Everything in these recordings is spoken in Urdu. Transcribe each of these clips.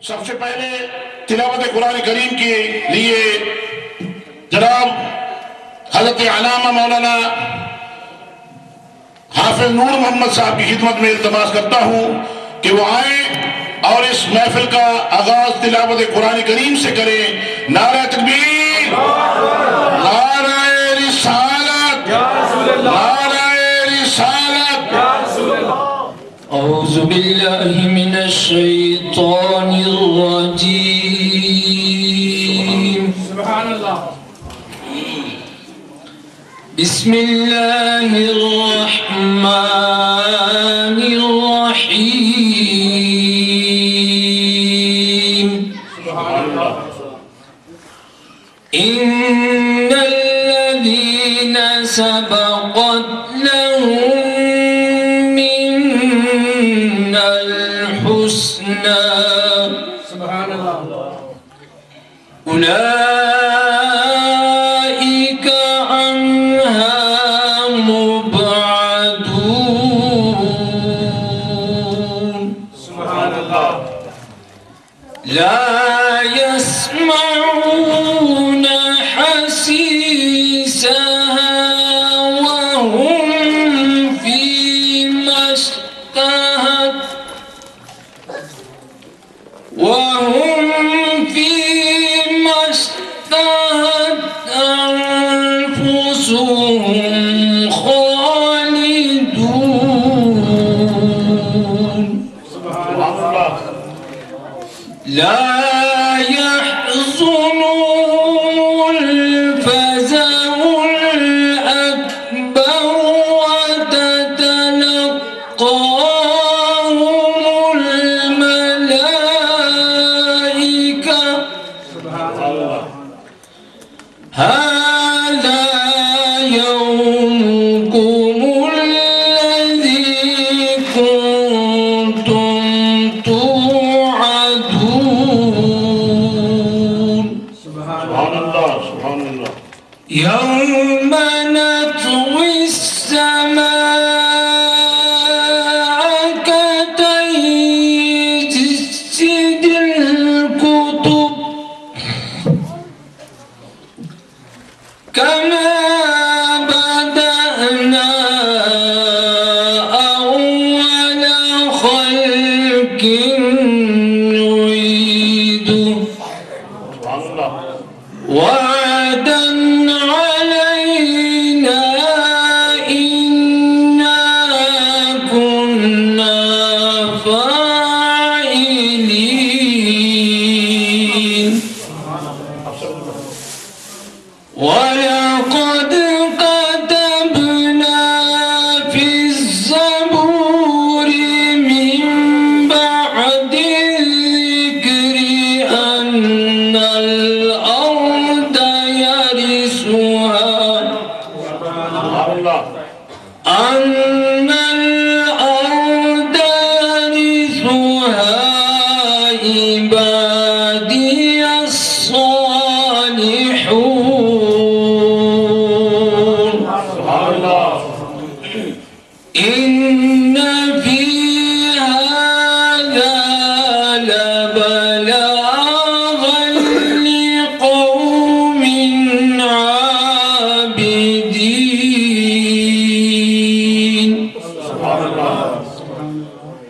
سب سے پہلے تلاوت قرآن کریم کے لیے جناب حضرت علامہ مولانا حافظ نور محمد صاحب کی خدمت میں التماس کرتا ہوں کہ وہ آئیں اور اس محفل کا آغاز تلاوت قرآن کریم سے کریں۔ نعرہ تکبیر، نعرہ رسالت، نعرہ رسالت۔ اعوذ باللہ من الشیطان الرجیم، سبحان اللہ۔ بسم اللہ الرحمن الرحیم۔ ان الذین سبقت لهم من الحسنى سبحان اللہ۔ أولئك عنها مبعدون۔ سبحان اللہ۔ لا يسمعون حسيسها وهم فيما اشتهت أنفسهم خالدون۔ سبحان اللہ۔ لا يحزنهم الفزع الأكبر وتتلقاهم الملائكة هذا يومكم الذي كنتم توعدون۔ سبحان اللہ، سبحان اللہ۔ يوم نطوي السماء كطي سجل الكتب كما بدأنا أول خلق نعيده وعدا علينا إنا كنا فاعلين۔ ولقد كتبنا في الزبور من بعد الذكر أن الأرض يرثها عبادي الصالحون۔ إن في هذا لبلاغا لقوم عابدين۔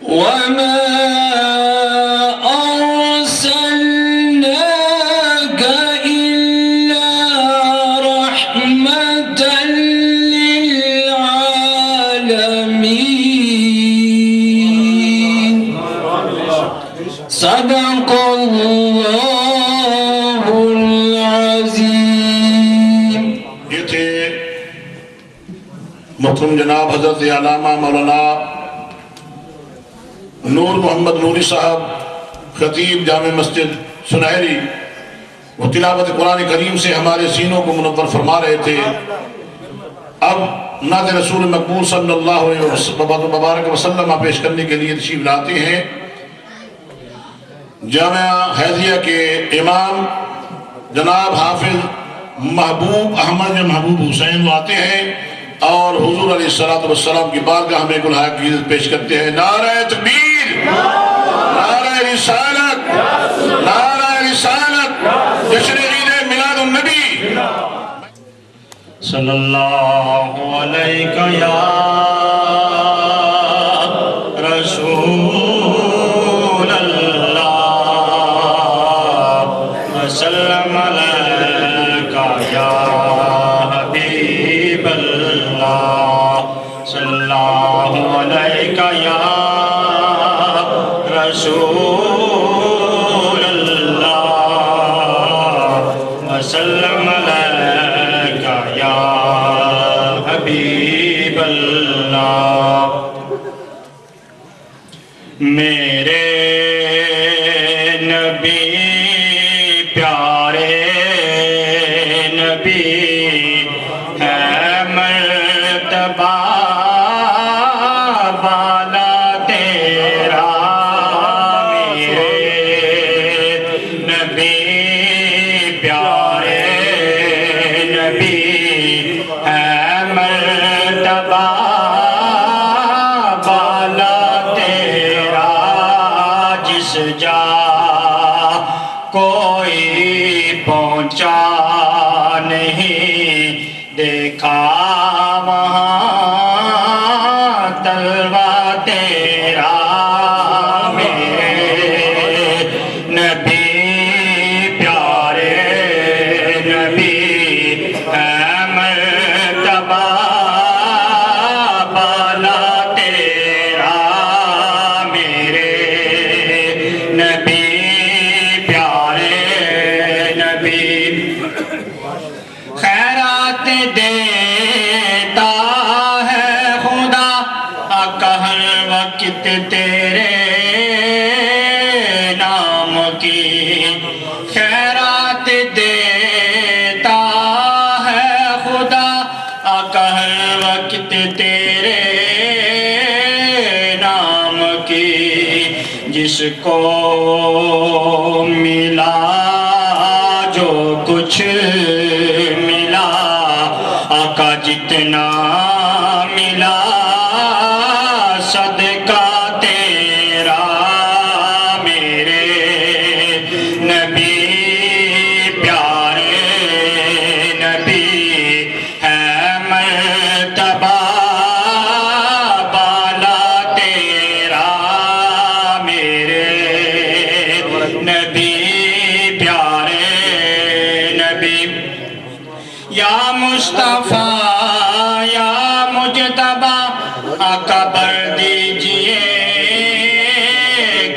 وما أرسلناك إلا رحمة للعالمين۔ صدق اللہ العظیم۔ یہ تھے محترم جناب حضرت علامہ مولانا نور محمد نوری صاحب، خطیب جامع مسجد سنہری۔ وہ تلاوت قرآن کریم سے ہمارے سینوں کو منور فرما رہے تھے۔ اب نعت رسول مقبول صلی اللہ علیہ وسلم پیش کرنے کے لیے تشریف لاتے ہیں۔ جامعہ حیدریہ کے امام جناب حافظ محبوب احمد محبوب حسین وہ آتے ہیں اور حضور علیہ السلام کی بارگاہ میں گلہائے کی عزت پیش کرتے ہیں۔ نعرہ تکبیر، نعرہ رسالت۔ صلی اللہ علیہ یا رسول اللہ وسلم علیکہ یا حبیب اللہ صلی اللہ علیہ یا رسول اللہ وسلم علیکہ یا حبیب اللہ میرے نبی پیارے نبی ہے مرتبہ بالا تیرا میرے نبی پیارے نبی ہے مرتبہ بالا تیرا جس جا کوئی پہنچا نہیں دیکھا وہاں تلوا تیرا میرے نبی پیارے نبی ہے مرتبہ بالا تیرا میرے نبی پیارے نبی خیرات دیتا ہے خدا آقا ہر وقت تیرے نام کی خیرات دیتا ہے خدا آقا ہر وقت تیرے نام کی جس کو ملا جو کچھ ملا آقا جتنا ملا صدقہ تیرا میرے نبی پیارے نبی ہے مرتبہ بالا تیرا میرے نبی پیارے نبی یا مصطفیٰ یا مجتبیٰ آقا بھر دیجئے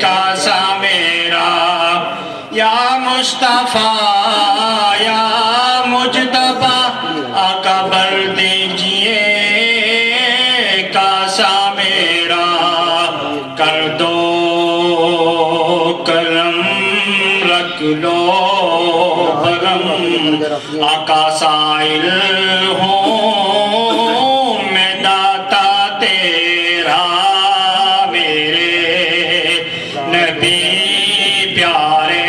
کاسا میرا یا مصطفیٰ یا مجتبیٰ آقا بھر دیجئے کاسا میرا کر دو کرم رکھ لو برم آقا سائل ہوں میں داتا تیرا میرے نبی پیارے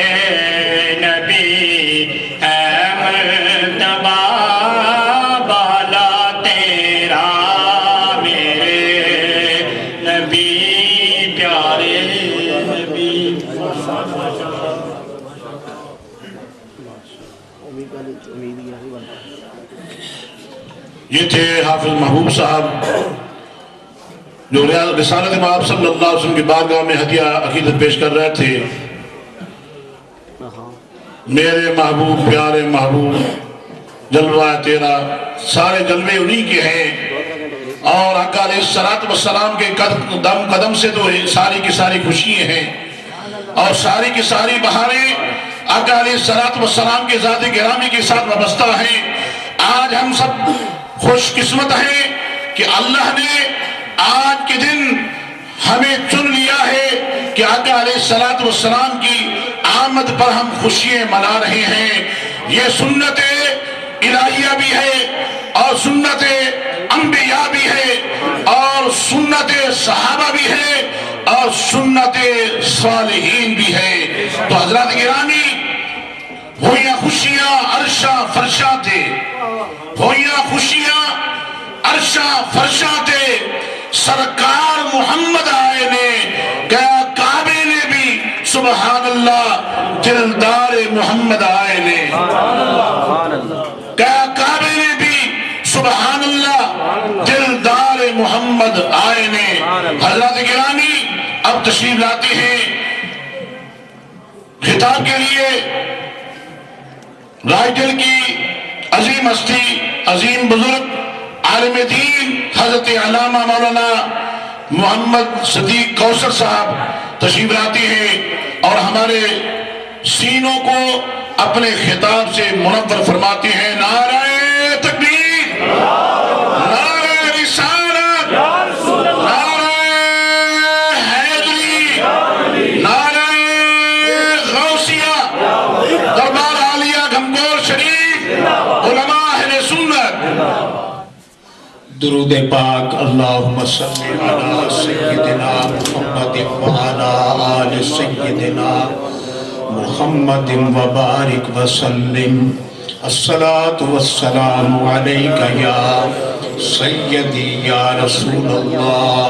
نبی ہے مرتبہ بالا تیرا میرے نبی پیارے نبی یہ تھے حافظ محبوب صاحب جو رسالت مآب صلی اللہ علیہ وسلم کی بارگاہ میں ہدیہ عقیدت پیش کر رہے تھے میرے محبوب پیارے محبوب جلوہ ہے تیرا سارے جلوے انہی کے ہیں اور آقا علیہ السلام کے قدم قدم سے تو ساری کی ساری خوشیاں ہیں اور ساری کی ساری بہاریں آقا علیہ السلام کے ذات گرامی کے ساتھ وابستہ ہیں آج ہم سب خوش قسمت ہیں کہ اللہ نے آج کے دن ہمیں چن لیا ہے کہ آقا علیہ السلام کی آمد پر ہم خوشیاں منا رہے ہیں یہ سنت الہیہ بھی ہے اور سنت انبیاء بھی ہے اور سنت صحابہ بھی ہے اور سنت صالحین بھی ہے تو حضرات گرامی ہویا خوشیاں عرشاں فرشاں تھے ہویا خوشیاں عرشاں فرشاں تھے سرکار محمد آئے نے کہا کعبے نے بھی سبحان اللہ دلدار محمد آئے نے کہا کعبے نے بھی محمد آئے نے. حضرات گرامی اب تشریف لاتے ہیں خطاب کے لیے رائجل کی عظیم ہستی، عظیم بزرگ عالم دین حضرت علامہ مولانا محمد صدیق کوثر صاحب تشریف لاتے ہیں اور ہمارے سینوں کو اپنے خطاب سے منور فرماتے ہیں. نعرہ تکبیر، نعرہ رسالت، نعرہ حیدری، نعرہ غوثیہ، دربار عالیہ گھمگور شریف، علماء اہل سنت. درود پاک. اللہم صلی علی سیدنا محمد وعلا آل سیدنا محمد وبارک وسلم. الصلاة والسلام علیکہ یا سیدی یا رسول اللہ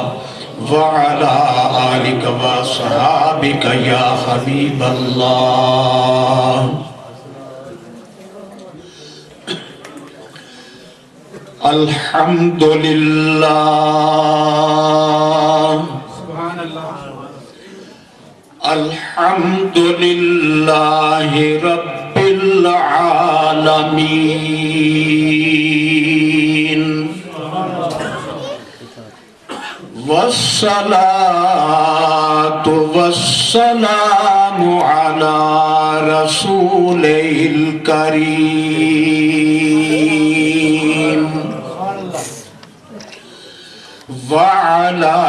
وعلا آلک وصحابک یا حبیب اللہ. الحمدللہ سبحان اللہ. الحمدللہ رب العالمین والصلاة والسلام علی رسولہ الکریم وعلى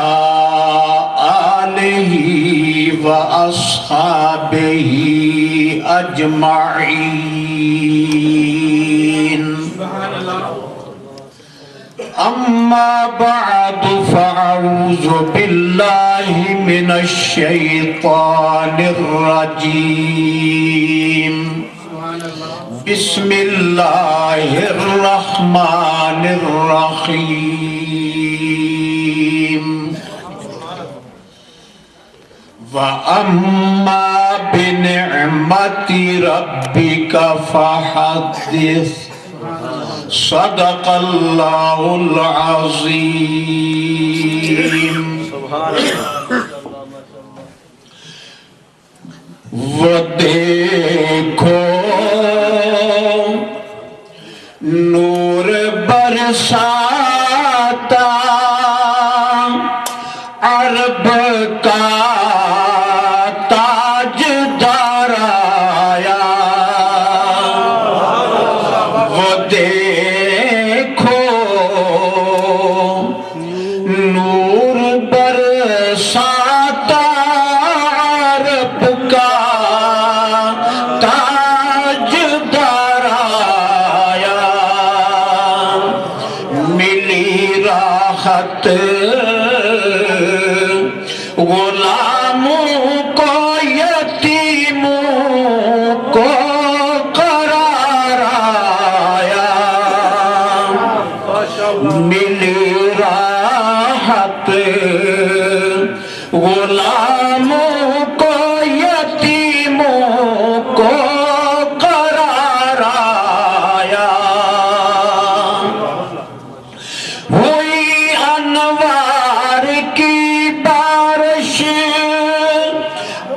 آلہ وأصحابہ أجمعین. سبحان اللہ. أما بعد فأعوذ بالله من الشيطان الرجيم. سبحان اللہ. بسم الله الرحمن الرحيم. وَأَمَّا بِنِعْمَةِ رَبِّكَ فَحَدِّثْ. صدق اللہ العظیم. وہ دیکھو نور برساتا عرب کا تاجدار آیا. وہ دیکھو نور برساتا عرب کا تاجدار آیا. ملی راحت غلاموں کو یتیموں کو قرار آیا. ملی راحت غلاموں کو یتیموں کو قرار آیا. ہوئی انوار کی بارش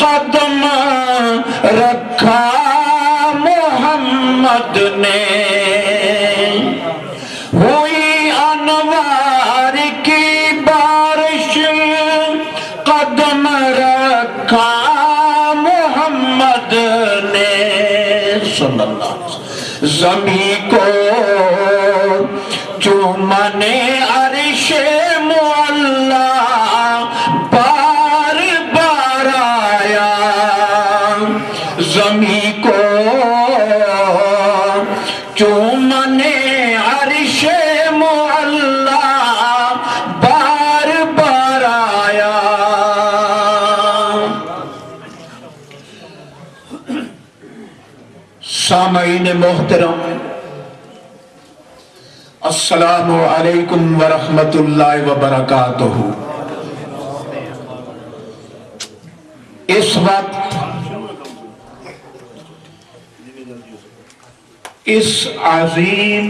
قدم رکھا محمد نے. ہوئی انوار کی بارش قدم رکھا محمد نے. صلی اللہ علیہ وسلم. زمین کو چومنے عرش معلا بار بار آیا. زمین کو چومنے عرش معلا بار بار آیا. سامعین محترم، السلام علیکم ورحمۃ اللہ وبرکاتہ. اس وقت اس عظیم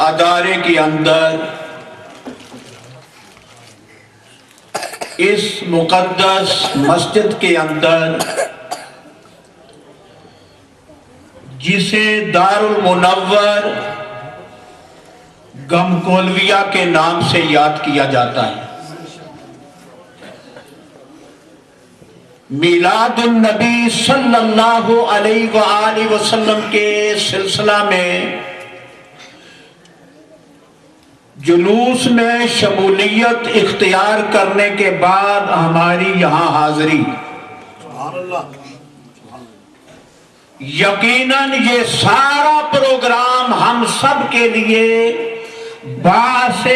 ادارے کے اندر اس مقدس مسجد کے اندر جسے دار المنور گمکولویہ کے نام سے یاد کیا جاتا ہے، میلاد النبی صلی اللہ علیہ وآلہ وسلم کے سلسلہ میں جلوس میں شمولیت اختیار کرنے کے بعد ہماری یہاں حاضری، یقیناً یہ سارا پروگرام ہم سب کے لیے باعث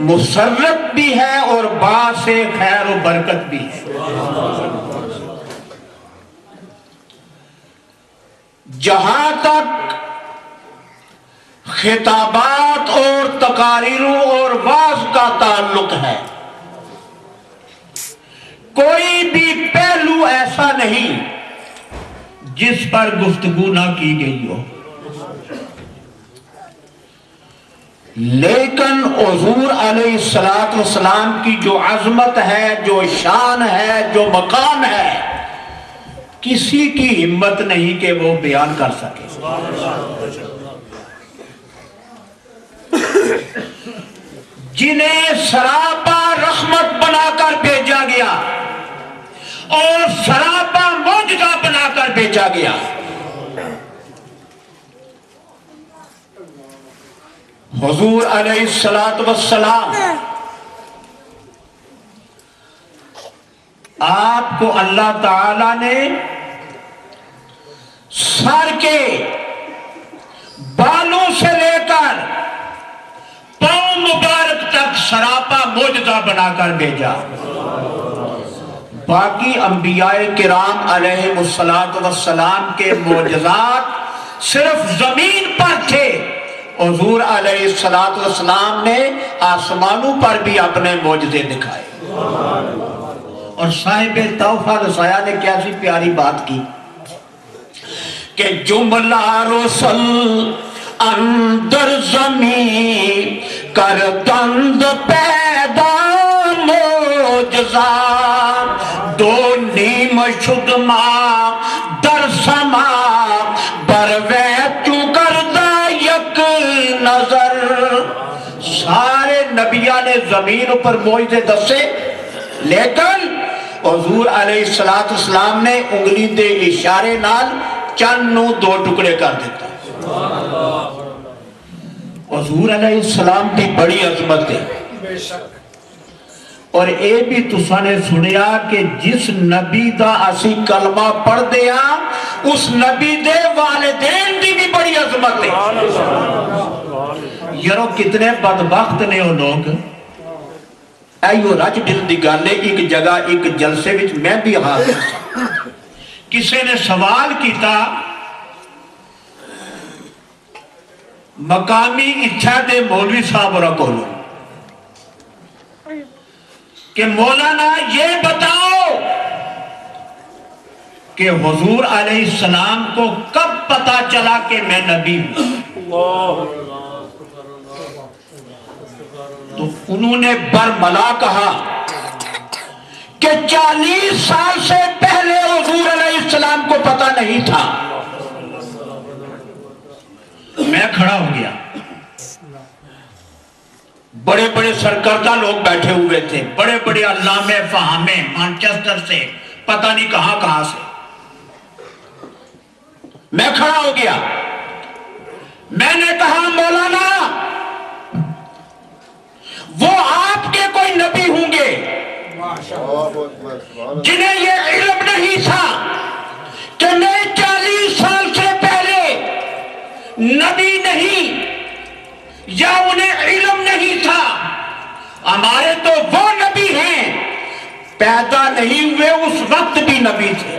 مسرت بھی ہے اور باعث خیر و برکت بھی ہے۔ جہاں تک خطابات اور تقاریروں اور وعظ کا تعلق ہے، کوئی بھی پہلو ایسا نہیں جس پر گفتگو نہ کی گئی ہو، لیکن حضور علیہ السلام کی جو عظمت ہے، جو شان ہے، جو مقام ہے، کسی کی ہمت نہیں کہ وہ بیان کر سکے۔ جنہیں سراپا رحمت بنا کر بھیجا گیا اور سراپا معجزہ بنا کر بھیجا گیا، حضور علیہ السلام آپ کو اللہ تعالی نے سر کے بالوں سے لے کر پاؤں مبارک تک سراپا معجزہ بنا کر بھیجا۔ باقی انبیاء کرام علیہ السلام کے معجزات صرف زمین پر تھے، حضور علیہ السلام نے آسمانوں پر بھی اپنے معجزے دکھائے۔ اور صاحب تحفہ رسایا نے کیسی پیاری بات کی کہ جملہ رسل اندر زمین کردند پیدا معجزہ، دو نیم شد ماں در سما برویتو کردہ یک نظر۔ سارے نبیان نے زمین پر معجزے دسے، لیکن حضور علیہ السلام نے انگلی دے اشارے نال چند نو دو ٹکڑے کر دیتا۔ حضور علیہ السلام کی بڑی عظمت ہے۔ اور اے بھی تساں نے سنیا کہ جس نبی دا اسی کلمہ پڑھ دیا اس نبی دے والدین دی بھی بڑی عظمت ہے۔ یارو کتنے بدبخت نے وہ لوگ، ایو رج دل دی گالے ایک جگہ ایک جلسے وچ میں بھی حاضر تھا، کسی نے سوال کیتا مقامی اچھا دے مولوی صاحب رکھولو کہ مولانا یہ بتاؤ کہ حضور علیہ السلام کو کب پتا چلا کہ میں نبی ہوں؟ تو انہوں نے برملا کہا کہ 40 سال سے پہلے حضور علیہ السلام کو پتا نہیں تھا۔ میں کھڑا ہو گیا، بڑے بڑے سرکردہ لوگ بیٹھے ہوئے تھے، بڑے بڑے علامے فہامے مانچسٹر سے پتہ نہیں کہاں کہاں سے۔ میں کھڑا ہو گیا، میں نے کہا مولانا وہ آپ کے کوئی نبی ہوں گے جنہیں یہ علم نہیں تھا کہ میں 40 سال سے پہلے نبی نہیں، یا انہیں علم نہیں تھا۔ ہمارے تو وہ نبی ہیں پیدا نہیں ہوئے اس وقت بھی نبی تھے۔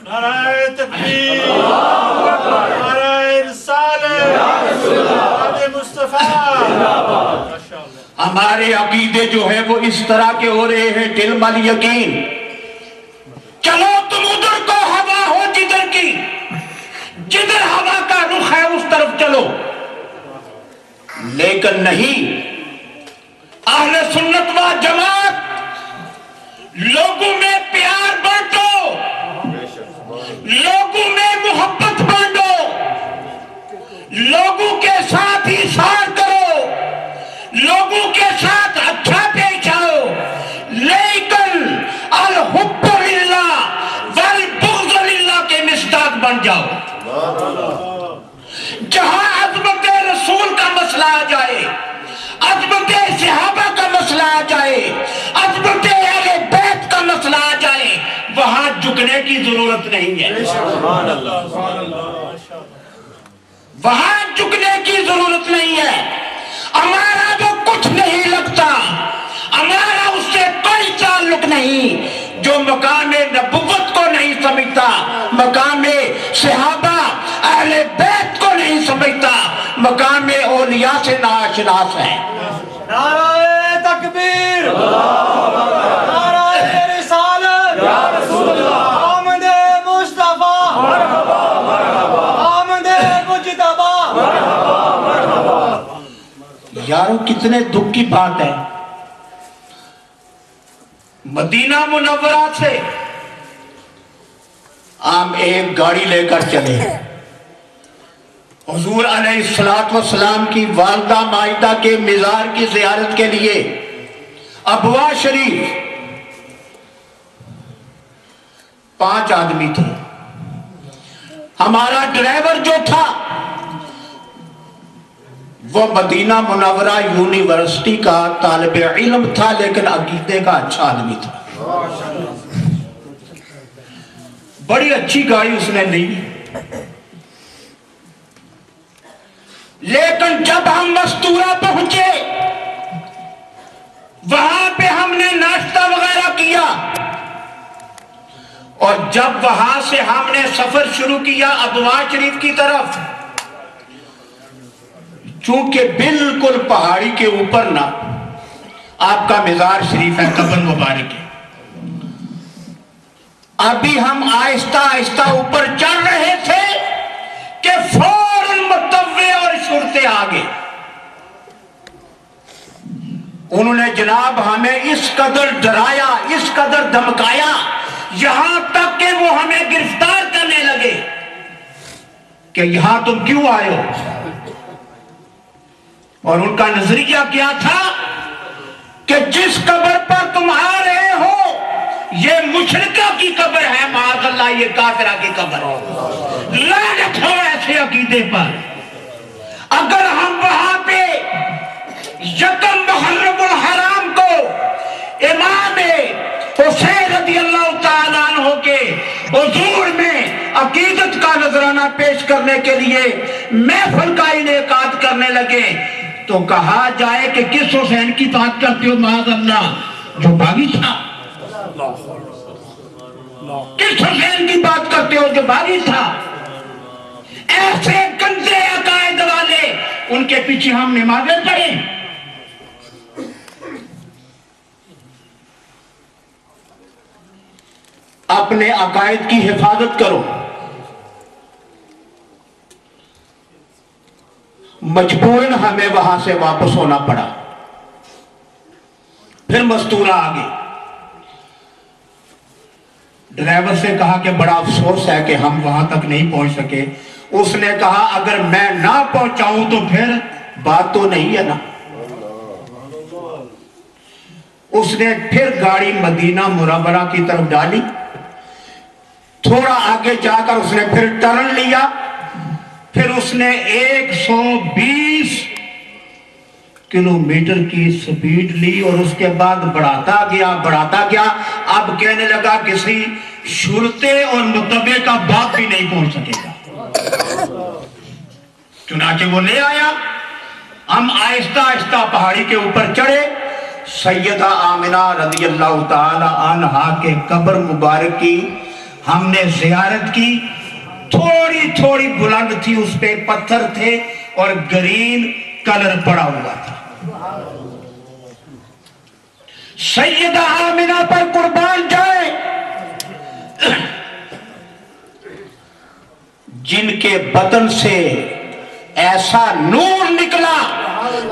نعرہ تکبیر، نعرہ رسالت، نعرہ مصطفیٰ۔ ہمارے عقیدے جو ہیں وہ اس طرح کے ہو رہے ہیں، علم الیقین، چلو تم ادھر کو ہوا ہو جدھر کی، جدھر ہوا کا رخ ہے اس طرف چلو، لیکن نہیں، اہل سنت و جماعت لوگوں میں پیار بانٹو، لوگوں میں محبت بانٹو، لوگوں کے ساتھ ایثار کرو، لوگوں کے ساتھ اچھا پیش آؤ، لیکن الحب للہ والبغض للہ کے مصداق بن جاؤ۔ جہاں عظمت رسول کا مسئلہ آ جائے، عظمت صحابہ کا مسئلہ آ جائے، عظمت اہل بیت کا مسئلہ آ جائے، وہاں جھکنے کی ضرورت نہیں ہے، وہاں جھکنے کی ضرورت نہیں ہے۔ ہمارا جو کچھ نہیں لگتا، ہمارا اس سے کوئی تعلق نہیں۔ جو مقام نبوت کو نہیں سمجھتا، مقام صحابہ اہل بیت کو نہیں سمجھتا، مقام اولیاء سے ناشناس ہے۔ نعرہ تکبیر، نعرہ رسالت، آمد مصطفیٰ، آمد مجتبیٰ۔ یارو کتنے دکھ کی بات ہے، مدینہ منورہ سے ہم ایک گاڑی لے کر چلے، حضور علیہ السلام کی والدہ مائدہ کے مزار کی زیارت کے لیے ابوا شریف 5 آدمی تھے۔ ہمارا ڈرائیور جو تھا وہ مدینہ منورہ یونیورسٹی کا طالب علم تھا، لیکن عقیدے کا اچھا آدمی تھا، بڑی اچھی گاڑی اس نے لی۔ لیکن جب ہم مستورہ پہنچے، وہاں پہ ہم نے ناشتہ وغیرہ کیا، اور جب وہاں سے ہم نے سفر شروع کیا ابوا شریف کی طرف، چونکہ بالکل پہاڑی کے اوپر نا آپ کا مزار شریف ہے، قبر مبارک ہے، ابھی ہم آہستہ آہستہ اوپر چڑھ رہے تھے کہ فوراً متوے اور شرطے آگے۔ انہوں نے جناب ہمیں اس قدر ڈرایا، اس قدر دھمکایا، یہاں تک کہ وہ ہمیں گرفتار کرنے لگے کہ یہاں تم کیوں آئے ہو۔ اور ان کا نظریہ کیا تھا کہ جس قبر پر تم آ رہے ہو یہ مشرکہ کی قبر ہے، معاذ اللہ یہ کافرہ کی قبر ہے، لعنت ہو ایسے عقیدے پر۔ اگر ہم وہاں پہ یکم محرم الحرام کو امام حسین رضی اللہ تعالیٰ عنہ کے حضور میں عقیدت کا نذرانہ پیش کرنے کے لیے محفل کا انعقاد کرنے لگے تو کہا جائے کہ کس حسین کی بات کرتے ہو معاذ اللہ، جو باغی تھا؟ کس حسین کی بات کرتے ہو جو باغی تھا؟ ایسے گندے عقائد والے، ان کے پیچھے ہم نمازیں پڑھیں؟ اپنے عقائد کی حفاظت کرو۔ مجبوراً ہمیں وہاں سے واپس ہونا پڑا۔ پھر مستورہ آگے، ڈرائیور سے کہا کہ بڑا افسوس ہے کہ ہم وہاں تک نہیں پہنچ سکے۔ اس نے کہا اگر میں نہ پہنچاؤں تو پھر بات تو نہیں ہے نا۔ اس نے پھر گاڑی مدینہ منورہ کی طرف ڈالی، تھوڑا آگے جا کر اس نے پھر ٹرن لیا، پھر اس نے 120 کلومیٹر کی سپیڈ لی اور اس کے بعد بڑھاتا گیا۔ اب کہنے لگا کسی شرطے اور متبع کا باپ بھی نہیں پہنچ سکے گا۔ چنانچہ وہ لے آیا، ہم آہستہ آہستہ پہاڑی کے اوپر چڑھے۔ سیدہ آمنہ رضی اللہ تعالی عنہا کے قبر مبارک کی ہم نے زیارت کی۔ تھوڑی تھوڑی بلند تھی، اس پہ پتھر تھے اور گرین کلر پڑا ہوا تھا۔ سیدہ آمنہ پر قربان جائے، جن کے بدن سے ایسا نور نکلا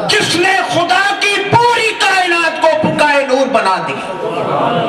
جس نے خدا کی پوری کائنات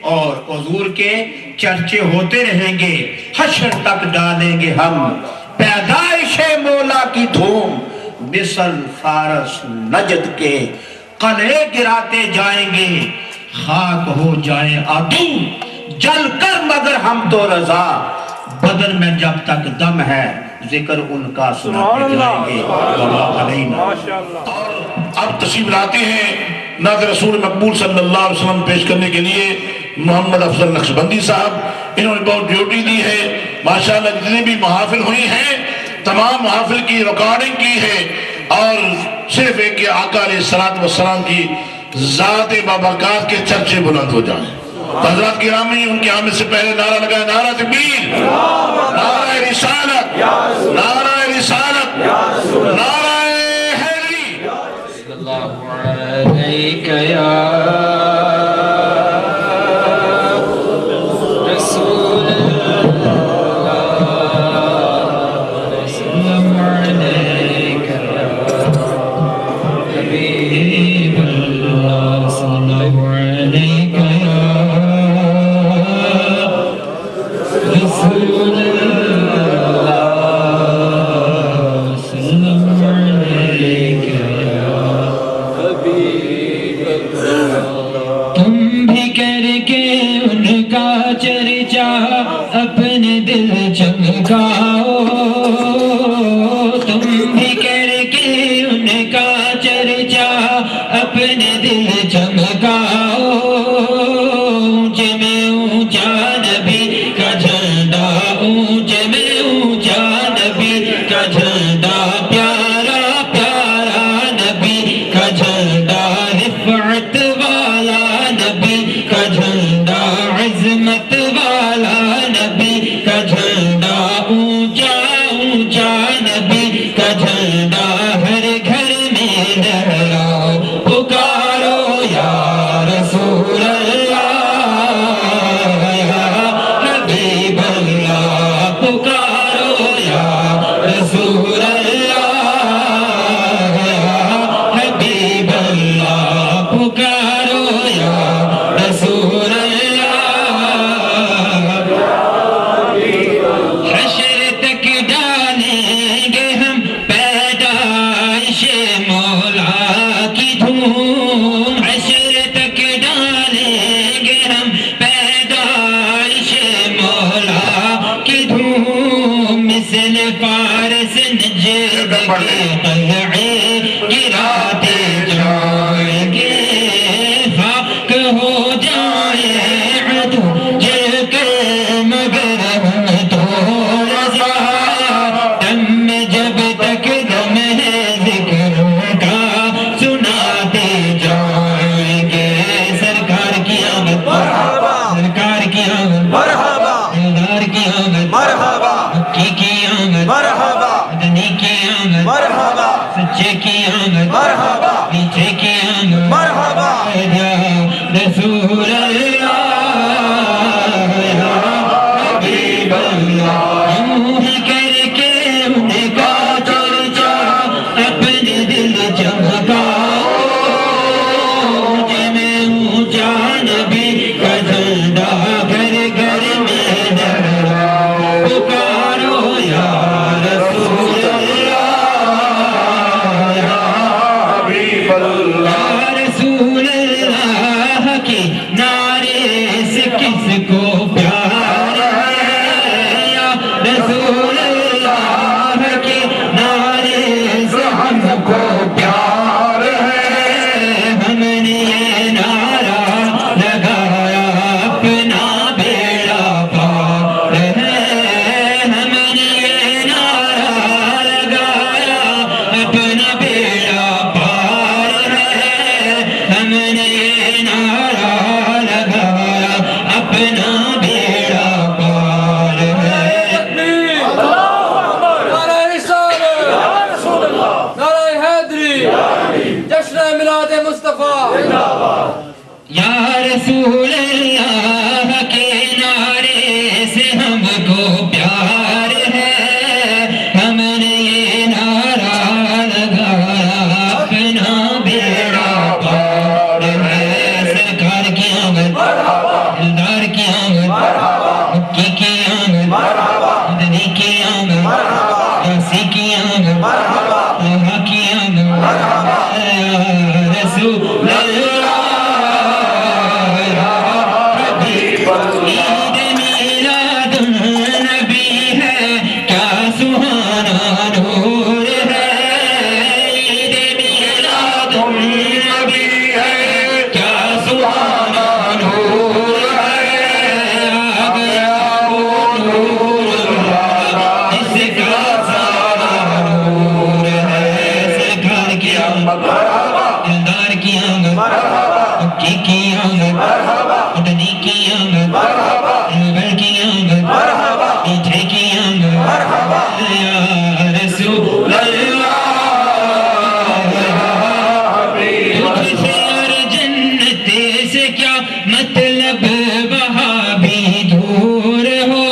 اور حضور کے چرچے ہوتے رہیں گے، حشر تک ڈالیں گے ہم پیدائش مولا کی دھوم، مثل فارس نجد کے قلعے گراتے جائیں گے، خاک ہو جائیں عدو جل کر مگر ہم تو رضا، بدن میں جب تک دم ہے ذکر ان کا سناتے جائیں گے، وما علینا۔ اب تشریف لاتے ہیں نعت رسول مقبول صلی اللہ علیہ وسلم پیش کرنے کے لیے محمد افضل نقشبندی صاحب، انہوں نے بہت ڈیوٹی دی ہے، ماشاءاللہ جتنی بھی محافل ہوئی ہیں تمام محافل کی ریکارڈنگ کی ہے، اور صرف ایک کہ آقا علیہ السلام کی ذات بابرکات کے چرچے بلند ہو جائیں۔ حضرات گرامی ان کے آمد سے پہلے نعرہ لگائے، نعرہ تکبیر، نعرہ رسالت، نعرہ رسالت، نعرہ حیدری۔ اللہ علیک یا رسول اللہ، سلام علیک یا حبیب اللہ، سلام علیک یا رسول اللہ، سلام علیک یا حبیب اللہ۔ تم بھی کر کے ان کا چرچا اپنے دل چمکاؤ، تم بھی کر کے ان کا چرچا اپنے دل چمکاؤ، اونچے میں اونچا نبی کا جھنڈا، اونچے میں اونچا نبی کا جھنڈا، پیارا پیارا نبی کا جھنڈا، رفعت والا نبی کا جھنڈا، عظمت والا نبی کا جھنڈا، اونچا اونچا نبی کا جھنڈا، ہر گھر میں لہراؤ، پکارو یا رسول اللہ، یا حبیب اللہ، پکارو یا رسول اللہ، یا حبیب اللہ، پکارو یا رسول اللہ۔ حشر تک ڈالیں گے ہم پیدائش مولا کی دھوم، حشر تک ڈالیں گے ہم پیدائش مولا کی دھوم، مثل فارس نجد کے قلعے گراتے جائیں گے، خاک ہو جائیں عدو جل کے مگر ہم تو رضا، دم میں جب تک دم ہے ذکر کا سناتے جائیں گے، سرکار کی آمد مرحبا، سرکار کی آمد مرحبا، دلدار کی آمد مرحبا، مکی کی آمد مرحبا، مدنی کی آمد مرحبا، سچے کی آمد مرحبا، میٹھے کی آمد مرحبا، یا رسول اللہ، یا حبیب اللہ، یوں ہی کر کے ان کا چرچا اپنے دل چمکاؤ، اونچے میں اونچا نبی کا جھنڈا، گھر گھر میں لہراؤ، پکارو یا رسول اللہ، یا حبیب اللہ، یا رسول اللہ کے نعرے سے کس کو پیار ہے، یا رسول اللہ کے نعرے سے ہم کو پیار ہے، ہم نے یہ نعرہ لگایا اپنا بیڑا پار ہے، ہم نے یہ نعرہ لگایا اپنا بیڑا پار ہے، ہم نے یہ نعرہ لگایا اپنا بیڑا پار ہے۔ نعرہ رسالت، نعرہ حیدری، جشن میلاد مصطفیٰ، یا رسول اللہ کے نعرے سے ہم کو پیار ہے، ہم نے یہ نعرہ لگایا اپنا بیڑا پار ہے، سرکار کی آمد اسی کی آمد آقا کی آمد یا رسول اللہ عید میلاد النبی ہے کیا سہانا نور ہے عید میلاد النبی ہے کیا سہانا نور ہے آ گیا وہ نور اللہ جس کا سارا نور ہے سرکار کی آمد دلدار کی آمد مکی کی آمد اٹھنی کی آمد ربر کی آمد میٹھے کی آمد یا رسول اللہ تجھ سے اور جنت سے کیا مطلب وہاں بھی دور ہو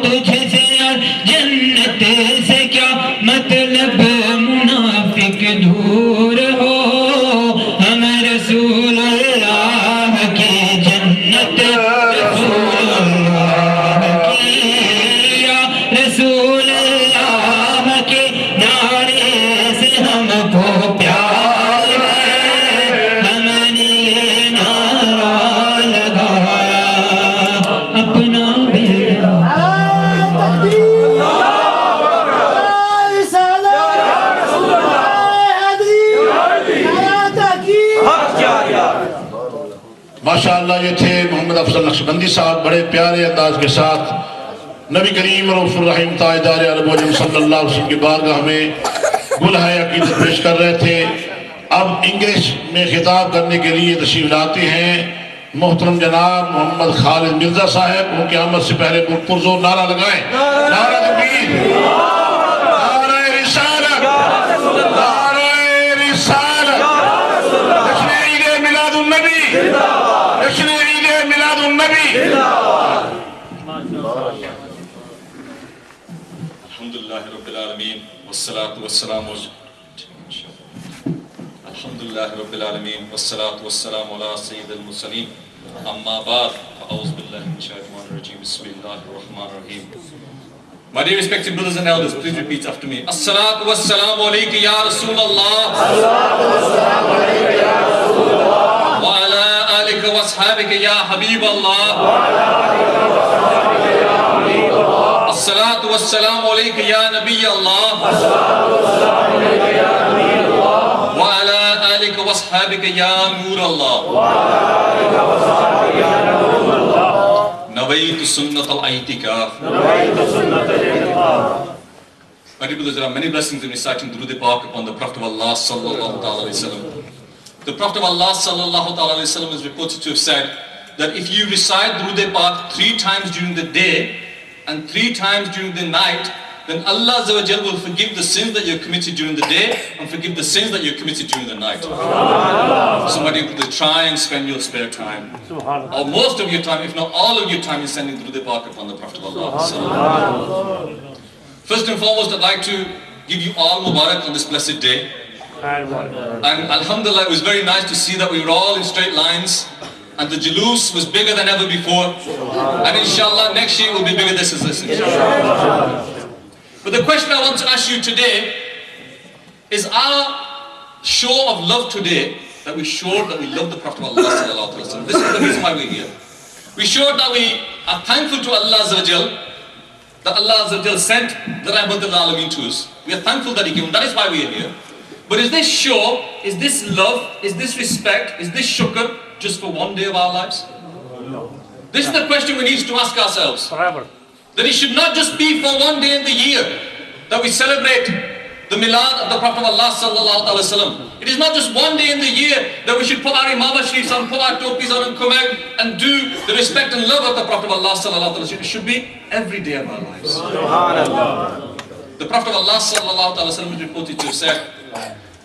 تجھ سے اور جنت سے کیا مطلب منافق دور ہو ہم رسول اللہ کی جنت رسول اللہ کی یا رسول اللہ کے نعرے سے ہم کو پیار ہے ہم نے یہ نعرہ لگایا اپنا بیٹا ماشاءاللہ یہ تھے محمد افضل نقشبندی صاحب بڑے پیارے انداز کے ساتھ نبی کریم رؤوف الرحیم تاجدار عالم و اجم صلی اللہ علیہ وسلم کی بارگاہ میں گلہائے عقیدت پیش کر رہے تھے. اب انگلش میں خطاب کرنے کے لیے تشریف لاتے ہیں محترم جناب محمد خالد مرزا صاحب. ان کی آمد سے پہلے پرزور نعرہ لگائیں. نعرہ تکبیر، نعرہ رسالت، نعرہ رسالت. جشن عید میلاد النبی، جشن عید میلاد النبی. الحمدللہ رب العالمین والصلاة والسلام الحمدللہ رب العالمین والصلاة والسلام علی سید المرسلین اما بعد فاعوذ باللہ من الشیطان الرجیم بسم اللہ الرحمن الرحیم. My dear respected brothers and elders, please repeat after me. As-salatu was-salamu alayka ya Rasulullah. As-salatu was-salamu alayka ya Rasulullah. Wa ala alika wa ashabika ya Habiballah. Wa ala alika wa ashabika ya Habiballah. As-salatu was-salamu alayka ya Nabiyallah. As-salatu was-salamu alayka ya Nabiyallah. Wa ala alika wa ashabika ya Nurallah. Wa ala alika wa ashabika ya Nurallah. Nawaitu sunnat al-i'tikaf. Nawaitu sunnat al-i'tikaf. My dear brothers, there are many blessings in reciting Durood Pak upon the Prophet of Allah sallallahu ta'ala alayhi wa sallam. The Prophet of Allah sallallahu ta'ala alayhi wa sallam is reported to have said that if you recite Durood Pak 3 times during the day and 3 times during the night, then Allah Azza wa Jal will forgive the sins that you committed during the day and forgive the sins that you committed during the night. Somebody could try and spend your spare time, or most of your time, if not all of your time, in sending Durood Pak upon the Prophet of Allah. First and foremost, I'd like to give you all Mubarak on this blessed day. And Alhamdulillah, it was very nice to see that we were all in straight lines, and the Jaloos was bigger than ever before. And inshallah, next year will be bigger than this. But the question I want to ask you today is our show of love today, that we showed that we love the Prophet of Allah sallallahu alaihi wasallam. This is the reason why we're here. We showed that we are thankful to Allah Azza wa Jal, that Allah Azza wa Jal sent the Rahmat al-Alameen to us. We are thankful that He gave. That is why we are here. But is this show, is this love, is this respect, is this shukr just for one day of our lives? This is the question we need to ask ourselves. Forever. That it should not just be for one day in the year that we celebrate the milad of the Prophet of Allah sallallahu alaihi wasallam. It is not just one day in the year that we should put our imama sharifs on, put our topis on and come out and do the respect and love of the Prophet of Allah sallallahu alaihi wasallam. It should be every day of our lives. The Prophet of Allah sallallahu alaihi wasallam is reported to have said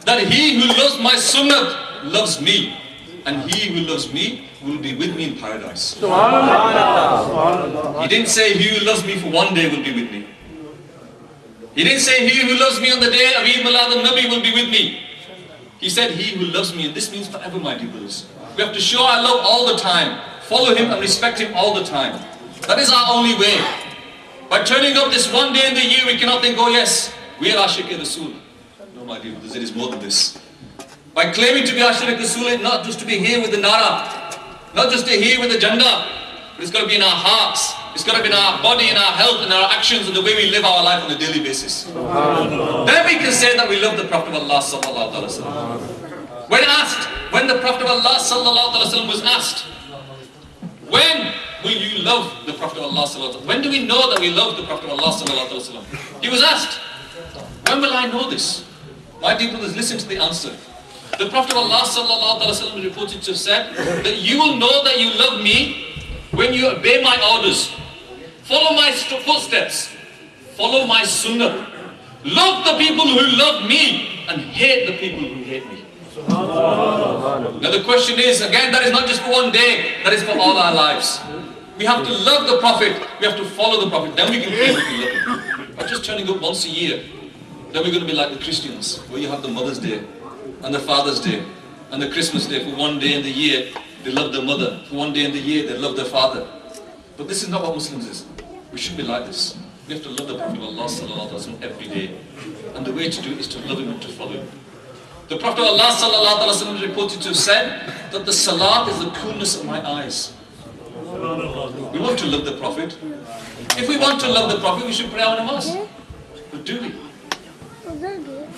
that he who loves my sunnah loves me, and he who loves me will be with me in paradise. He didn't say he who loves me for one day will be with me. He didn't say he who loves me on the day of Eid Milad al-Nabi will be with me. He said he who loves me, and this means forever, my dear brothers. We have to show our love all the time, follow him and respect him all the time. That is our only way. By turning up this one day in the year, we cannot think, oh yes, we are Ashiq Rasul. No, my dear brothers, it is more than this. By claiming to be Ashiq Rasul, not just to be here with the nara, not just to here with the janda, but it's got to be in our hearts. It's got to be in our body, in our health, in our actions, and the way we live our life on a daily basis. Then we can say that we love the Prophet of Allah sallallahu alaihi wasallam. When the Prophet of Allah sallallahu alaihi wasallam was asked, when will you love the Prophet of Allah sallallahu alaihi wasallam? When do we know that we love the Prophet of Allah sallallahu alaihi wasallam? He was asked, when will I know this? My dear brothers, listen to the answer. The Prophet of Allah sallallahu alaihi wasallam reported to have said that you will know that you love me when you obey my orders, follow my footsteps, follow my sunnah, love the people who love me and hate the people who hate me. Now the question is, again, that is not just for one day, that is for all our lives. We have to love the Prophet, we have to follow the Prophet, then we can claim we can love him. By just turning up once a year, then we're going to be like the Christians, where you have the Mother's Day, and the Father's Day, and the Christmas Day. For one day in the year, they love their mother. For one day in the year, they love their father. But this is not what Muslims is. We should be like this. We have to love the Prophet of Allah sallallahu alaihi wasallam every day. And the way to do it is to love him and to follow him. The Prophet of Allah sallallahu alaihi wasallam is reported to have said that the salat is the coolness of my eyes. We want to love the Prophet. If we want to love the Prophet, we should pray our namaz. But do we?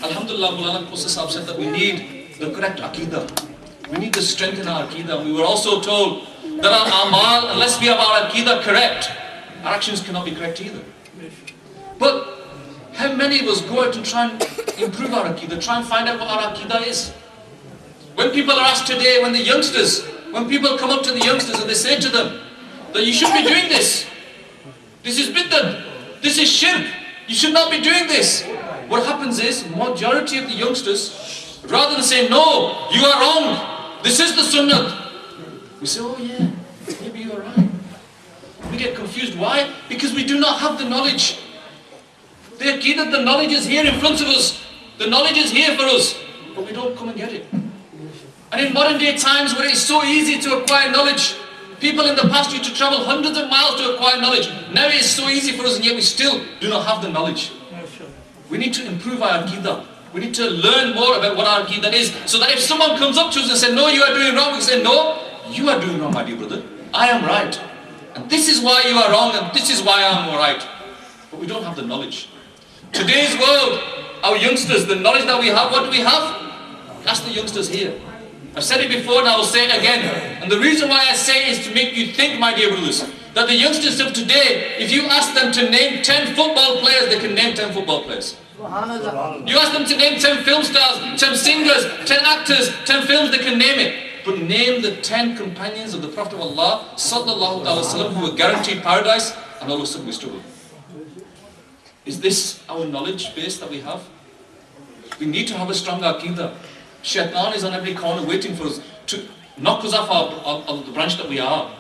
Alhamdulillah, Mulana Qusay Sahib said that we need the correct aqidah. We need to strengthen our aqidah. We were also told that our amal, unless we have our aqidah correct, our actions cannot be correct either. But how many of us go out and try and improve our aqidah, try and find out what our aqidah is? When people are asked today, when people come up to the youngsters and they say to them that you should be doing this is bid'ah, this is shirk, you should not be doing this. What happens is, majority of the youngsters, rather than say, no, you are wrong, this is the sunnah, we say, oh yeah, maybe you are right. We get confused. Why? Because we do not have the knowledge. The aqidah, the knowledge is here in front of us. The knowledge is here for us, but we don't come and get it. And in modern day times where it is so easy to acquire knowledge, people in the past used to travel hundreds of miles to acquire knowledge. Now it is so easy for us, and yet we still do not have the knowledge. We need to improve our aqidah. We need to learn more about what our aqidah is, so that if someone comes up to us and says, no, you are doing wrong, we can say, no, you are doing wrong, my dear brother. I am right. And this is why you are wrong, and this is why I am right. But we don't have the knowledge. Today's world, our youngsters, the knowledge that we have, what do we have? Ask the youngsters here. I've said it before and I will say it again. And the reason why I say it is to make you think, my dear brothers, that the youngsters of today, if you ask them to name 10 football players, they can name 10 football players. You ask them to name 10 film stars, 10 singers, 10 actors, 10 films, they can name it. But name the 10 companions of the Prophet of Allah sallallahu alaihi wasallam who were guaranteed paradise, and all of a sudden we struggle. Is this our knowledge base that we have? We need to have a strong aqidah. Shaitan is on every corner waiting for us to knock us off the branch that we are,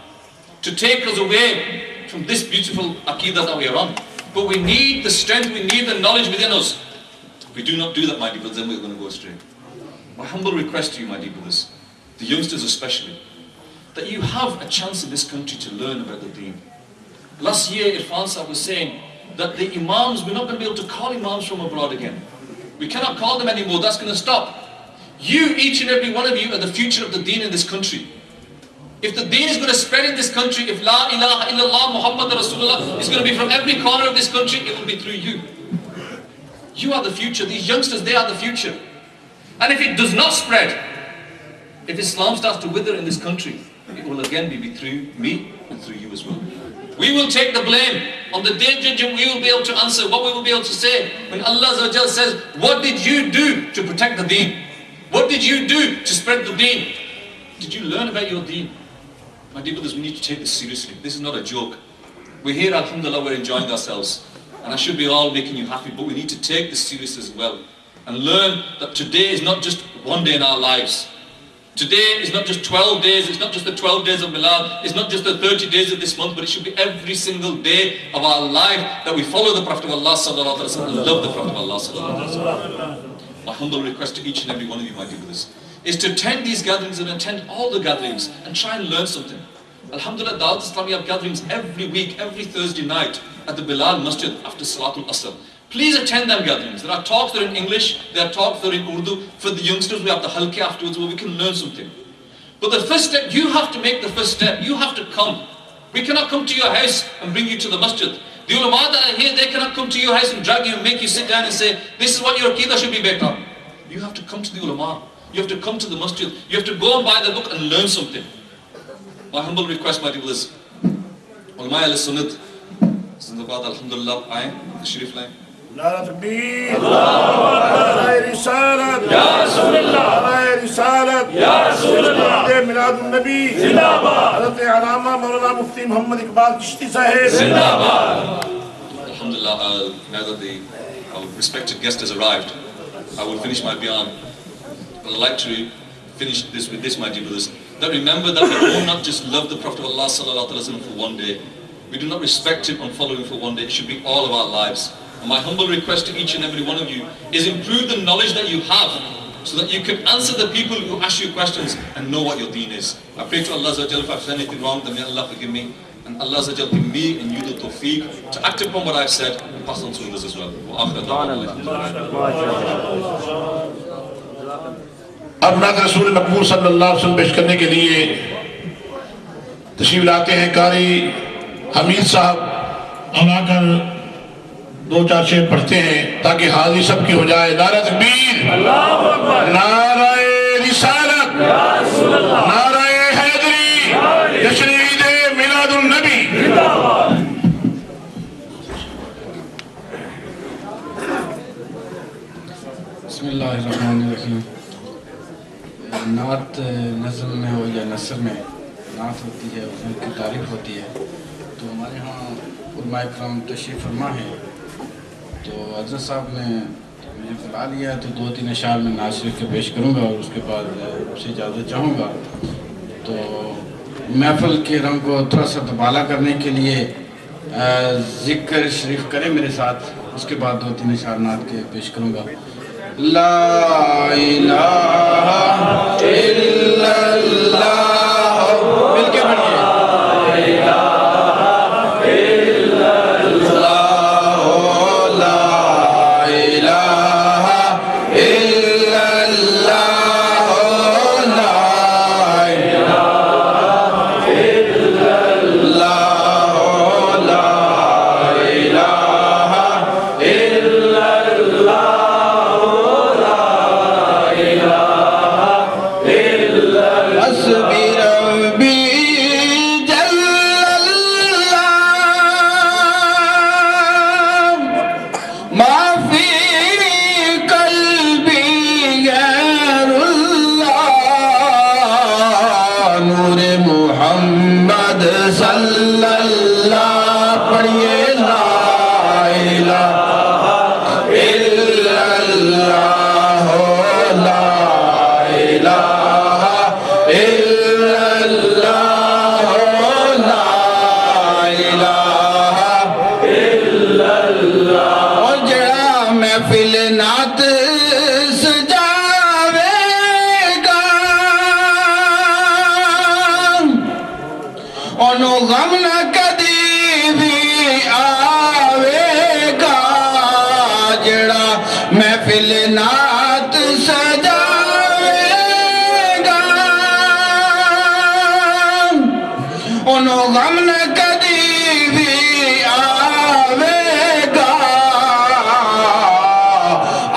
to take us away from this beautiful aqidah that we are on. But we need the strength, we need the knowledge within us. If we do not do that, my dear brothers, then we're going to go astray. My humble request to you, my dear brothers, the youngsters especially, that you have a chance in this country to learn about the deen. Last year, Irfan Sahib was saying that the imams, we're not going to be able to call imams from abroad again. We cannot call them anymore, that's going to stop. You, each and every one of you, are the future of the deen in this country. If the deen is going to spread in this country, if La ilaha illallah Muhammad Rasulullah is going to be from every corner of this country, it will be through you. You are the future. These youngsters, they are the future. And if it does not spread, if Islam starts to wither in this country, it will again be through me and through you as well. We will take the blame. On the day of judgment, we will be able to answer what we will be able to say. When Allah says, what did you do to protect the deen? What did you do to spread the deen? Did you learn about your deen? My dear brothers, we need to take this seriously. This is not a joke. We're here, alhamdulillah, we're enjoying ourselves. And I should be all making you happy, but we need to take this seriously as well. And learn that today is not just one day in our lives. Today is not just 12 days, it's not just the 12 days of Milad, it's not just the 30 days of this month, but it should be every single day of our life that we follow the Prophet of Allah sallallahu alaihi wasallam and love the Prophet of Allah sallallahu alaihi wasallam. My humble request to each and every one of you, my dear brothers, is to attend these gatherings and attend all the gatherings and try and learn something. Alhamdulillah, Dawat Islami have gatherings every week, every Thursday night at the Bilal Masjid after Salatul Asr. Please attend them gatherings. There are talks that are in English, there are talks that are in Urdu. For the youngsters, we have the halke afterwards where we can learn something. But the first step, you have to make the first step. You have to come. We cannot come to your house and bring you to the masjid. The ulama that are here, they cannot come to your house and drag you and make you sit down and say, this is what your aqidah should be based on. You have to come to the ulama. You have to come to the masjid. You have to go and buy the book and learn something. My humble request, my people, is ulama al-sunnat, Zindabad, alhamdulillah, aye, the Sharif line. نعرہ تکبیر، نعرہ رسالت، یا رسول اللہ، نعرہ رسالت، یا رسول اللہ، میلاد النبی، زندہ باد، حضرت علامہ مولانا مفتی محمد اقبال چشتی صاحب، زندہ باد. Alhamdulillah, now that our respected guest has arrived, I will finish my bayan. But I'd like to finish this with this, my dear brothers. That remember that we do not just love the Prophet of Allah sallallahu alaihi wasallam for one day. We do not respect him and follow him for one day. It should be all of our lives. And my humble request to each and every one of you is improve the knowledge that you have so that you can answer the people who ask you questions and know what your deen is. I pray to Allah Azza wa Jalla, if I've said anything wrong, then may Allah forgive me. And Allah Azza wa Jalla give me and you the tawfiq to act upon what I've said and pass on to others as well. اب نعت رسول مقبول صلی اللہ علیہ وسلم پیش کرنے کے لیے تشریف لاتے ہیں قاری حمید صاحب. اب آ کر دو چار شعر پڑھتے ہیں تاکہ حاضری سب کی ہو جائے. نعرہ تکبیر، نعرہ رسالت، نعرہ حیدری، جشن عید میلاد النبی. بسم اللہ الرحمن الرحیم. نعت نظم میں ہو یا نثر میں نعت ہوتی ہے، اس میں کی تعریف ہوتی ہے. تو ہمارے ہاں علماء کرام تشریف فرما ہے، تو حضرت صاحب نے مجھے بلا لیا تو دو تین اشعار میں نعت شریف کے پیش کروں گا اور اس کے بعد سے اجازت چاہوں گا. تو محفل کے رنگ کو تھوڑا سا تبالا کرنے کے لیے ذکر شریف کریں میرے ساتھ، اس کے بعد دو تین اشعار نعت کے پیش کروں گا. لا الہ الا اللہ، مل کے پڑھیے.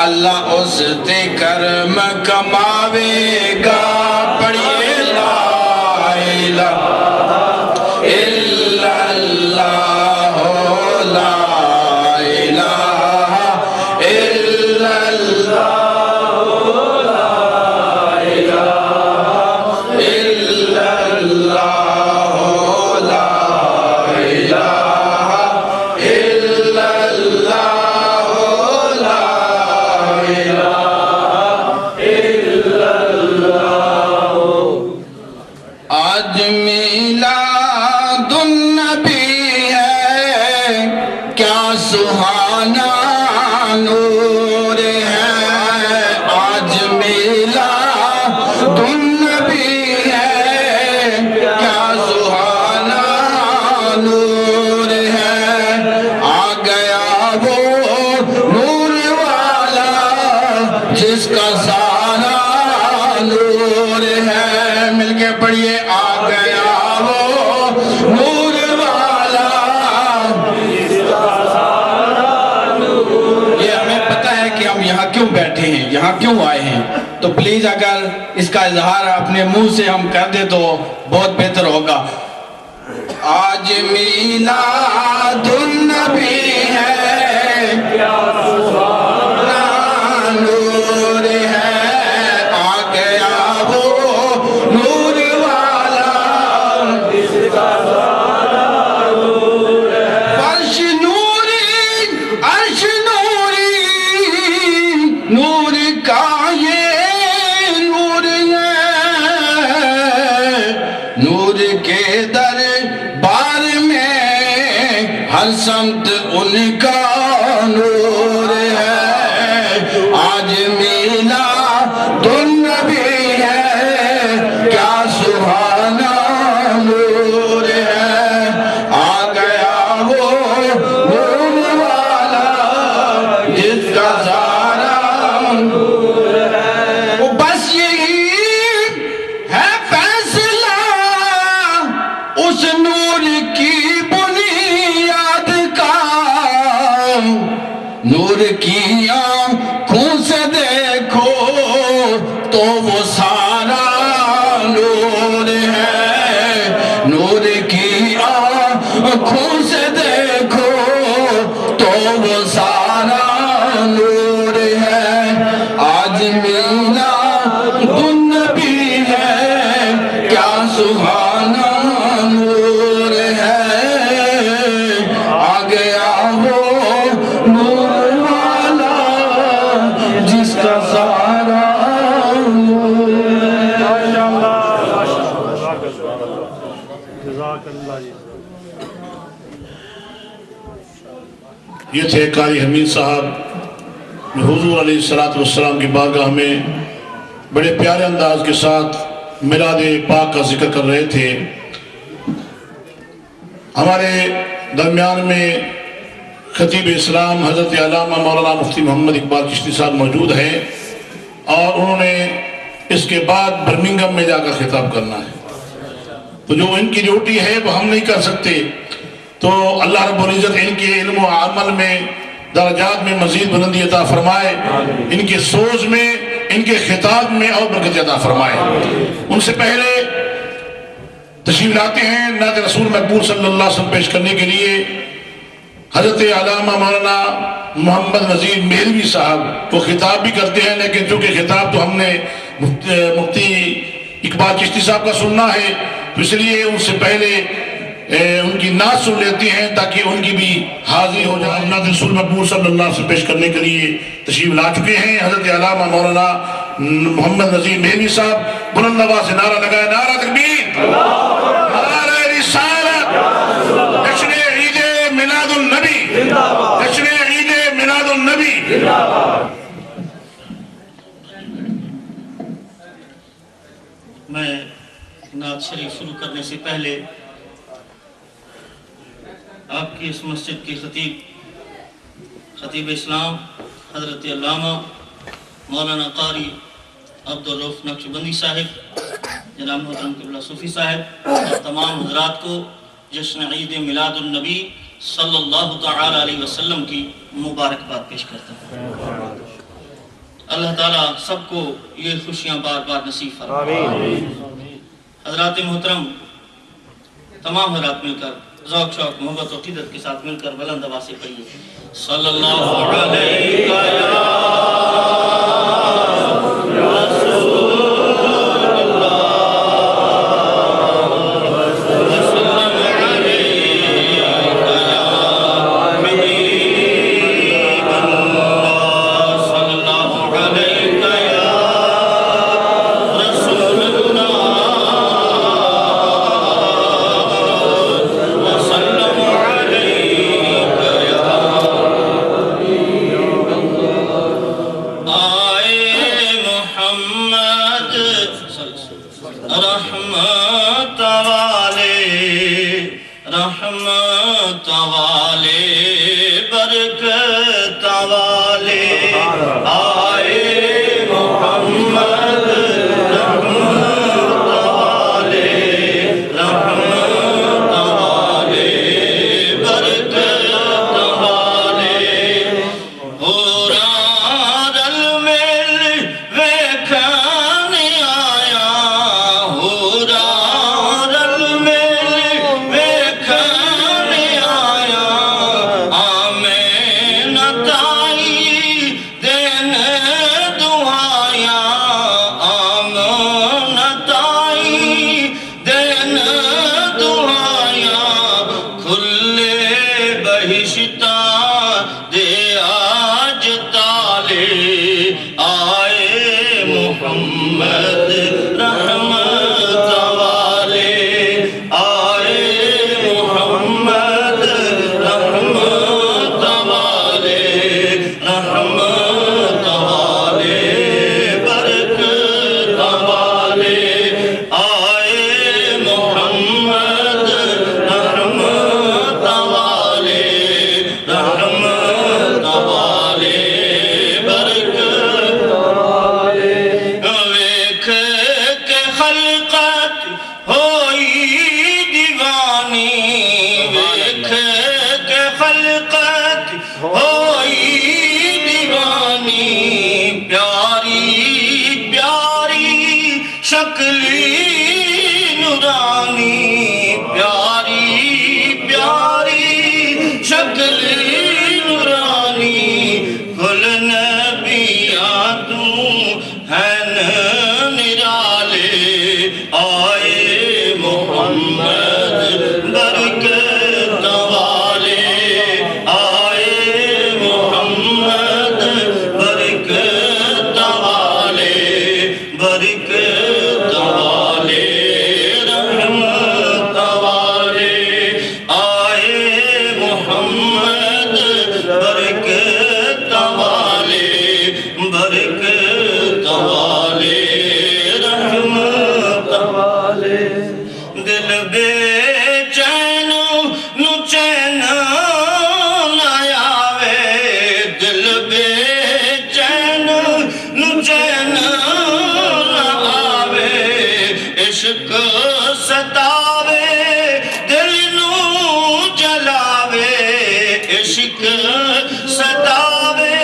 اللہ اس تے کرم کماوے گا. پڑھیے لا الہ الا اللہ، لا الہ الا اللہ، لا الہ الا اللہ، لا الہ الا اللہ. آج میلاد النبی ہے، کیا سہانا نور ہے. آج میلاد النبی ہے، کیا سہانا جس کا سارا نور ہے. مل کے پڑھیے آ گیا وہ نور والا. یہ ہمیں پتہ ہے کہ ہم یہاں کیوں بیٹھے ہیں, یہاں کیوں آئے ہیں, تو پلیز اگر اس کا اظہار اپنے منہ سے ہم کر دیں تو بہت بہتر ہوگا. آج میلاد النبی ہے, نور ہے, آ گیا وہ نور والا. فرش نوری, عرش نوری, نور کا یہ نور ہے. نور کے در بار میں ہر سمت ان کا نور ہے. آج میلاد النبی ہے, کیا سبحانہ نور ہے. آ گیا وہ نور والا جس کا سارا نور ہے. وہ بس یہی ہے فیصلہ اس نور کی بنیاد کا. نور کی آنکھوں سے دیکھو تو وہ سارا نور ہے. نور کی آنکھوں سے دیکھو تو وہ سارا نور ہے. آج میلاد النبی ہے, کیا سبحانہ نور ہے. آ گیا وہ نور والا جس کا سارا نور یہ تھے قاری حمید صاحب جو حضور علیہ السلام کی بارگاہ میں بڑے پیارے انداز کے ساتھ میلاد پاک کا ذکر کر رہے تھے. ہمارے درمیان میں خطیب اسلام حضرت علامہ مولانا مفتی محمد اقبال چشتی صاحب موجود ہیں, اور انہوں نے اس کے بعد برمنگھم میں جا کر خطاب کرنا ہے. تو جو ان کی ڈیوٹی ہے وہ ہم نہیں کر سکتے. تو اللہ رب العزت ان کے علم و عمل میں درجات میں مزید بلندی عطا فرمائے, ان کے سوز میں, ان کے خطاب میں اور برکت عطا فرمائے. ان سے پہلے تشریف لاتے ہیں نعت رسول مقبول صلی اللہ علیہ وسلم پیش کرنے کے لیے حضرت علامہ مولانا محمد نذیر مہلوی صاحب. وہ خطاب بھی کرتے ہیں, لیکن چونکہ خطاب تو ہم نے مفتی اقبال چشتی صاحب کا سننا ہے, تو اس لیے ان سے پہلے ان کی نعت سن لیتے ہیں تاکہ ان کی بھی حاضری ہو جائے. نعت رسول مقبول صلی اللہ علیہ وسلم پیش کرنے کے لیے تشریف لا چکے ہیں حضرت علامہ مولانا محمد نذیر مہلوی صاحب. بلند آواز سے نعرہ لگائے, نعرہ تکبیر, نعرہ رسالت, جشن عید میلاد النبی, جشن عید میلاد النبی. میں نعت شریف شروع کرنے سے پہلے آپ کی اس مسجد کے خطیب اسلام حضرت علامہ مولانا قاری عبدالرؤف نقشبندی صاحب, جناب محترم قبلہ صوفی صاحب اور تمام حضرات کو جشن عید میلاد النبی صلی اللہ تعالی علیہ وسلم کی مبارکباد پیش کرتا ہوں. اللہ تعالیٰ سب کو یہ خوشیاں بار بار نصیب فرمائے. حضرات محترم, تمام حضرات مل کر ذوق شوق محبت و عقیدت کے ساتھ مل کر بلند آواز سے پڑھیے صلی اللہ علیہ رحمت والے برکت والے آئے گل نبیاں تو ہیں نرالے آئے محمد برکت والے آئے محمد برکت والے برکت والے رحمت والے آئے محمد برکت والے برکت والے رحمت والے دل بے چینو نو چین نہ آوے دل بے چینو نو چین نہ آوے عشق ستاوے دل نو جلاوے عشق ستاوے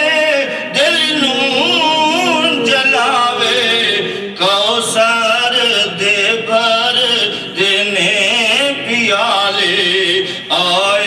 دل نو جلاوے کوثر دے بھر دینے پیالے آئے